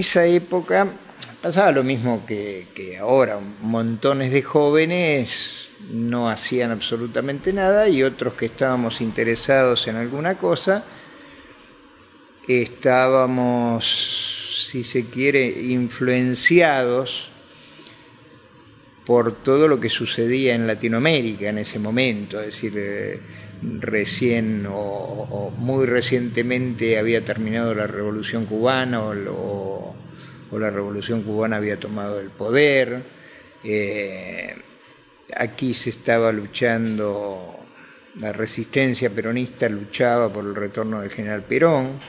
esa época pasaba lo mismo que ahora, montones de jóvenes no hacían absolutamente nada y otros que estábamos interesados en alguna cosa, estábamos, si se quiere, influenciados por todo lo que sucedía en Latinoamérica en ese momento, es decir, recién o muy recientemente había terminado la Revolución Cubana o la Revolución Cubana había tomado el poder, aquí se estaba luchando, la resistencia peronista luchaba por el retorno del general Perón,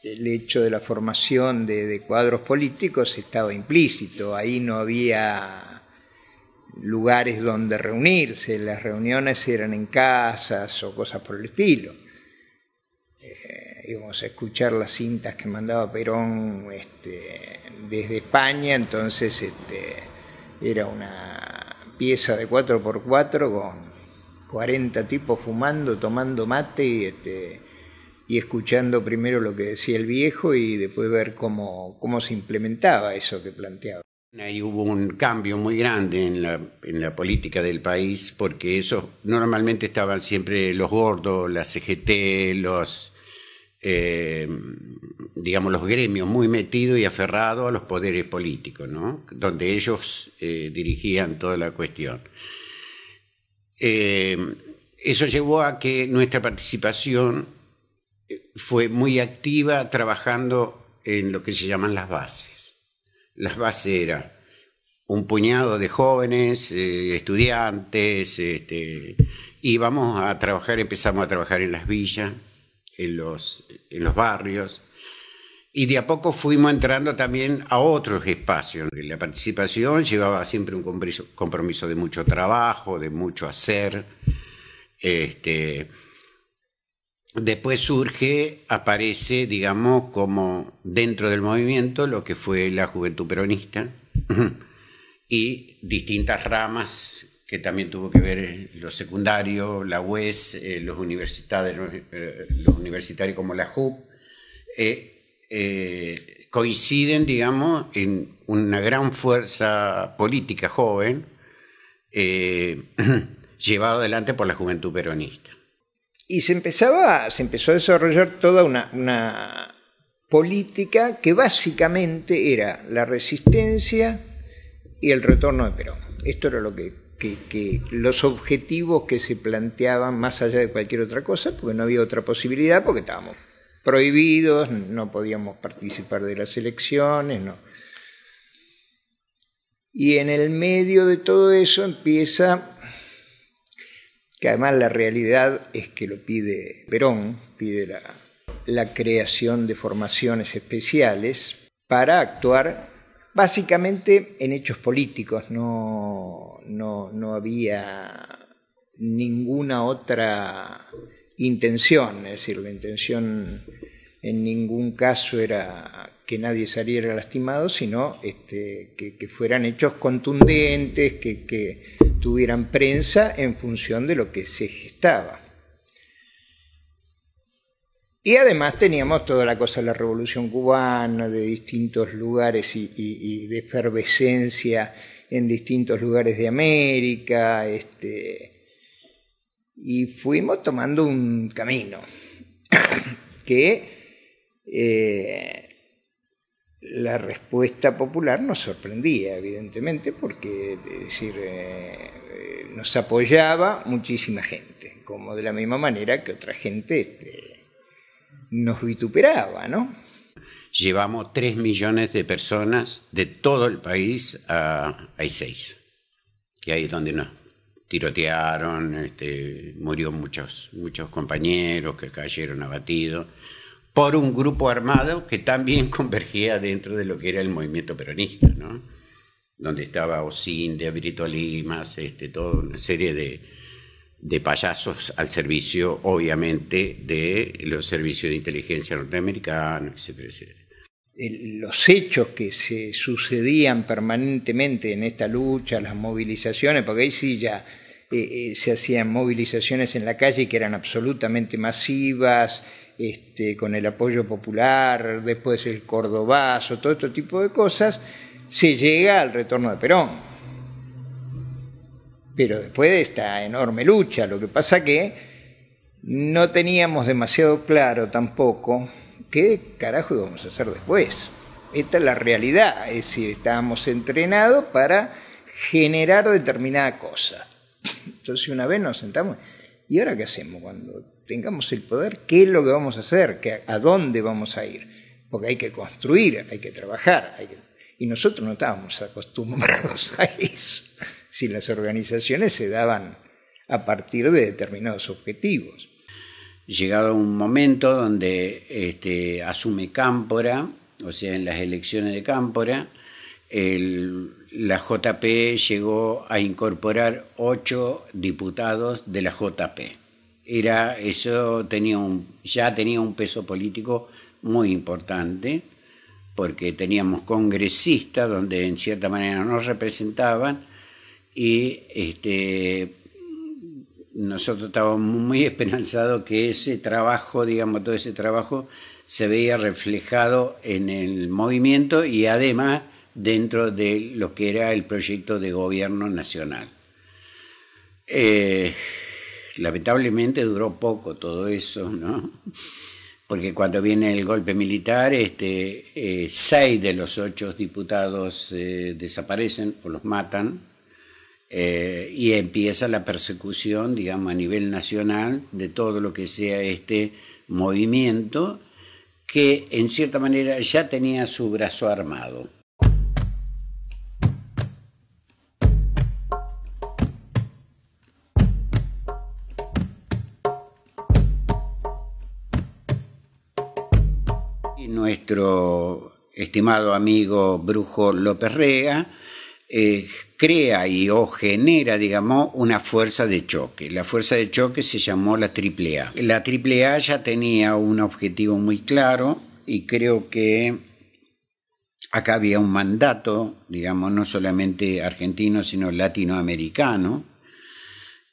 el hecho de la formación de cuadros políticos estaba implícito, ahí no había lugares donde reunirse, las reuniones eran en casas o cosas por el estilo. Íbamos a escuchar las cintas que mandaba Perón desde España, entonces era una pieza de 4x4 con 40 tipos fumando, tomando mate y escuchando primero lo que decía el viejo y después ver cómo se implementaba eso que planteaba. Ahí hubo un cambio muy grande en la política del país, porque eso normalmente estaban siempre los gordos, la CGT, digamos los gremios muy metidos y aferrados a los poderes políticos, ¿no? Donde ellos dirigían toda la cuestión. Eso llevó a que nuestra participación fue muy activa trabajando en lo que se llaman las bases. Las bases eran un puñado de jóvenes, estudiantes, íbamos a trabajar, empezamos a trabajar en las villas, en los barrios, y de a poco fuimos entrando también a otros espacios. La participación llevaba siempre un compromiso de mucho trabajo, de mucho hacer. Después aparece, digamos, como dentro del movimiento lo que fue la Juventud Peronista y distintas ramas que también tuvo que ver lo secundario, la UES, los universitarios como la JUP, coinciden, digamos, en una gran fuerza política joven llevada adelante por la Juventud Peronista. Y se empezó a desarrollar toda una política que básicamente era la resistencia y el retorno de Perón. Esto era lo que los objetivos que se planteaban más allá de cualquier otra cosa, porque no había otra posibilidad, porque estábamos prohibidos, no podíamos participar de las elecciones, no. Y en el medio de todo eso empieza, que además la realidad es que lo pide Perón, pide la creación de formaciones especiales para actuar básicamente en hechos políticos, no había ninguna otra intención, es decir, la intención en ningún caso era que nadie saliera lastimado, sino que fueran hechos contundentes, que tuvieran prensa en función de lo que se gestaba. Y además teníamos toda la cosa de la Revolución Cubana, de distintos lugares y de efervescencia en distintos lugares de América, y fuimos tomando un camino que la respuesta popular nos sorprendía, evidentemente, porque es decir, nos apoyaba muchísima gente, como de la misma manera que otra gente nos vituperaba, ¿no? Llevamos 3 millones de personas de todo el país a Ezeiza, que ahí es donde nos tirotearon, murió muchos compañeros que cayeron abatidos por un grupo armado que también convergía dentro de lo que era el movimiento peronista, ¿no? Donde estaba Osinde, Brito Limas, toda una serie de payasos al servicio, obviamente, de los servicios de inteligencia norteamericanos, etcétera, etcétera. Los hechos que se sucedían permanentemente en esta lucha, las movilizaciones, porque ahí sí ya se hacían movilizaciones en la calle que eran absolutamente masivas, con el apoyo popular, después el cordobazo, todo este tipo de cosas, se llega al retorno de Perón. Pero después de esta enorme lucha, lo que pasa que no teníamos demasiado claro tampoco qué carajo íbamos a hacer después. Esta es la realidad, es decir, estábamos entrenados para generar determinada cosa. Entonces una vez nos sentamos, ¿y ahora qué hacemos? Cuando tengamos el poder, ¿qué es lo que vamos a hacer? ¿A dónde vamos a ir? Porque hay que construir, hay que trabajar. Y nosotros no estábamos acostumbrados a eso. Si las organizaciones se daban a partir de determinados objetivos. Llegado un momento donde asume Cámpora, o sea, en las elecciones de Cámpora, la JP llegó a incorporar 8 diputados de la JP. Eso ya tenía un peso político muy importante, porque teníamos congresistas donde en cierta manera nos representaban, y nosotros estábamos muy esperanzados que ese trabajo, todo ese trabajo se veía reflejado en el movimiento y además dentro de lo que era el proyecto de gobierno nacional. Lamentablemente duró poco todo eso, ¿no? Porque cuando viene el golpe militar, 6 de los 8 diputados desaparecen o los matan, y empieza la persecución, a nivel nacional de todo lo que sea este movimiento, que en cierta manera ya tenía su brazo armado. Y nuestro estimado amigo Brujo López Rega crea o genera, una fuerza de choque. La fuerza de choque se llamó la AAA. La AAA ya tenía un objetivo muy claro, y creo que acá había un mandato, no solamente argentino, sino latinoamericano,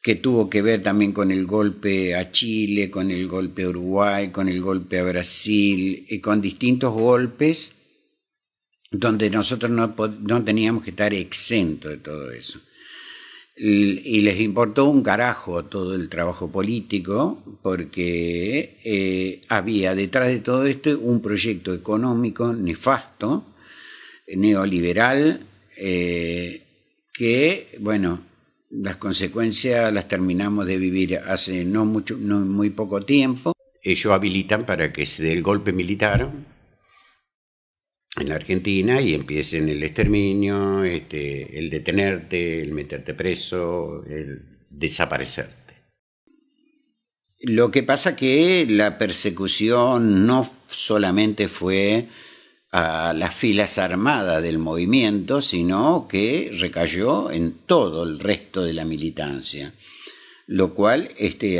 que tuvo que ver también con el golpe a Chile, con el golpe a Uruguay, con el golpe a Brasil, y con distintos golpes donde nosotros no teníamos que estar exentos de todo eso. Y les importó un carajo todo el trabajo político, porque había detrás de todo esto un proyecto económico nefasto, neoliberal, que, las consecuencias las terminamos de vivir hace no muy poco tiempo. Ellos habilitan para que se dé el golpe militar en la Argentina y empiecen el exterminio, el detenerte, el meterte preso, el desaparecerte. Lo que pasa que la persecución no solamente fue a las filas armadas del movimiento, sino que recayó en todo el resto de la militancia, lo cual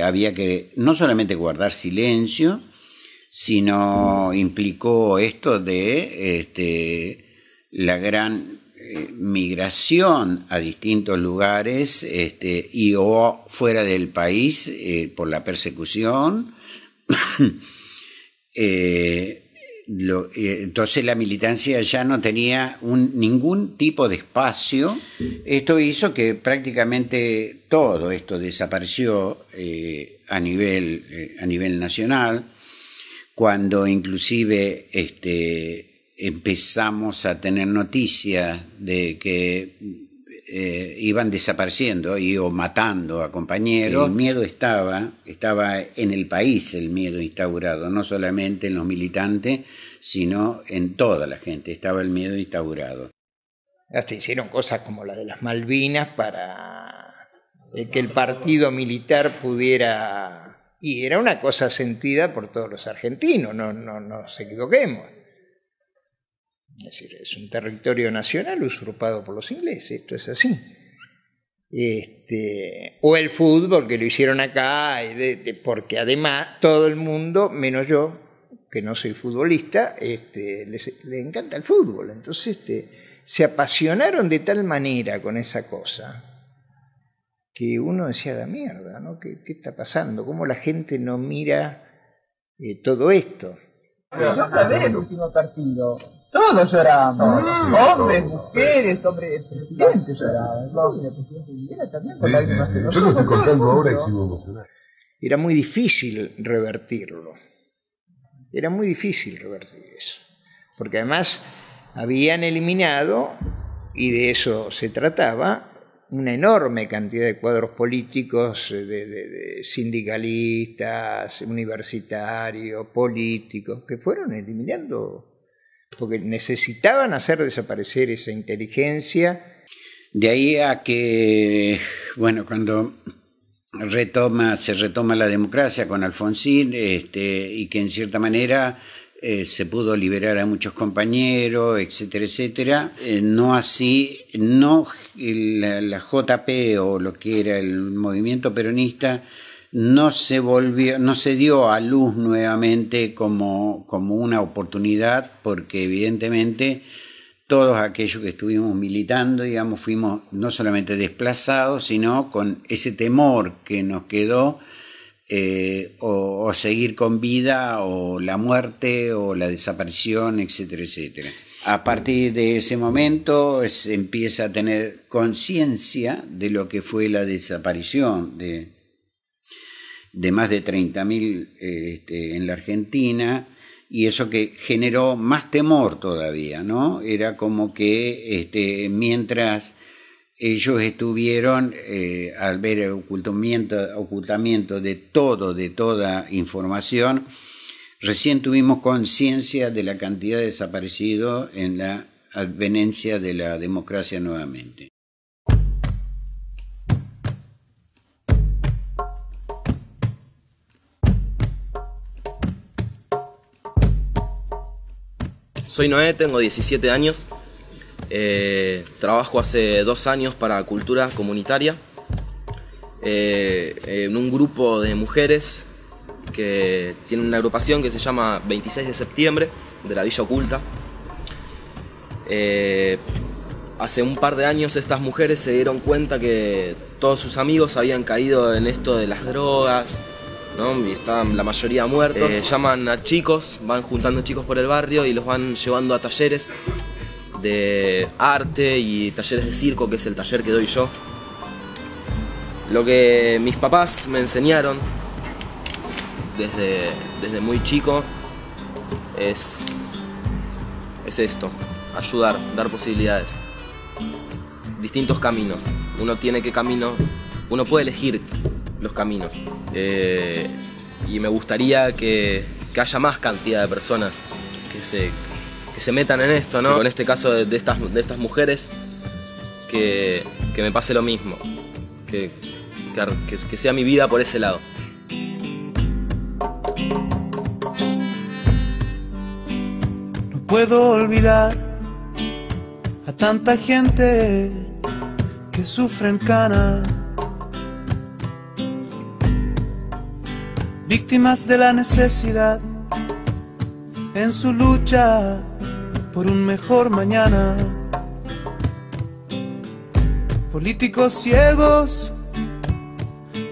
había que no solamente guardar silencio, sino implicó esto de la gran migración a distintos lugares y o fuera del país por la persecución. Entonces la militancia ya no tenía ningún tipo de espacio. Esto hizo que prácticamente todo esto desapareció a nivel nacional. Cuando inclusive empezamos a tener noticias de que iban desapareciendo o matando a compañeros, el miedo estaba en el país, el miedo instaurado, no solamente en los militantes, sino en toda la gente, estaba el miedo instaurado. Hasta hicieron cosas como la de las Malvinas para que el partido militar pudiera... Y era una cosa sentida por todos los argentinos, no nos equivoquemos. Es decir, es un territorio nacional usurpado por los ingleses, esto es así. O el fútbol, que lo hicieron acá, porque además todo el mundo, menos yo, que no soy futbolista, le encanta el fútbol. Entonces se apasionaron de tal manera con esa cosa que uno decía, la mierda, ¿no? ¿Qué está pasando? ¿Cómo la gente no mira todo esto? Yo fui a ver el último partido. Todos lloramos. Hombres, mujeres, hombres, el presidente lloraba. El presidente Videla también con lágrimas en los ojos. Yo lo estoy contando ahora y sigo emocionado. Era muy difícil revertirlo. Era muy difícil revertir eso. Porque además habían eliminado, y de eso se trataba, una enorme cantidad de cuadros políticos, de sindicalistas, universitarios, políticos, que fueron eliminando, porque necesitaban hacer desaparecer esa inteligencia. De ahí a que, bueno, cuando se retoma la democracia con Alfonsín, y que en cierta manera se pudo liberar a muchos compañeros, etcétera, etcétera. No así, la JP o lo que era el movimiento peronista no se dio a luz nuevamente como una oportunidad, porque evidentemente todos aquellos que estuvimos militando, digamos, fuimos no solamente desplazados, sino con ese temor que nos quedó, o seguir con vida, o la muerte, o la desaparición, etcétera, etcétera. A partir de ese momento se empieza a tener conciencia de lo que fue la desaparición de más de 30.000 en la Argentina, y eso que generó más temor todavía, ¿no? Era como que mientras ellos estuvieron, al ver el ocultamiento de toda información, recién tuvimos conciencia de la cantidad de desaparecidos en la advenencia de la democracia nuevamente. Soy Noé, tengo 17 años. Trabajo hace 2 años para Cultura Comunitaria, en un grupo de mujeres que tiene una agrupación que se llama 26 de septiembre, de la Villa Oculta. Hace un par de años estas mujeres se dieron cuenta que todos sus amigos habían caído en esto de las drogas, ¿no? Y estaban la mayoría muertos. Llaman a chicos, van juntando chicos por el barrio y los van llevando a talleres de arte y talleres de circo, que es el taller que doy yo. Lo que mis papás me enseñaron desde muy chico es esto: ayudar, dar posibilidades, distintos caminos. Uno puede elegir los caminos, y me gustaría que haya más cantidad de personas que se metan en esto, ¿no? Con este caso de estas mujeres, que me pase lo mismo, que sea mi vida por ese lado. No puedo olvidar a tanta gente que sufre en cana, víctimas de la necesidad en su lucha por un mejor mañana. Políticos ciegos,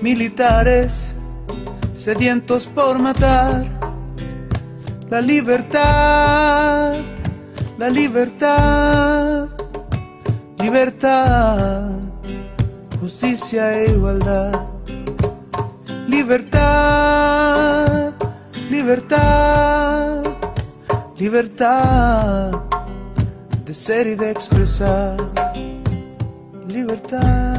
militares sedientos por matar. La libertad, la libertad, libertad, justicia e igualdad. Libertad, libertad, libertad de ser y de expresar. Libertad.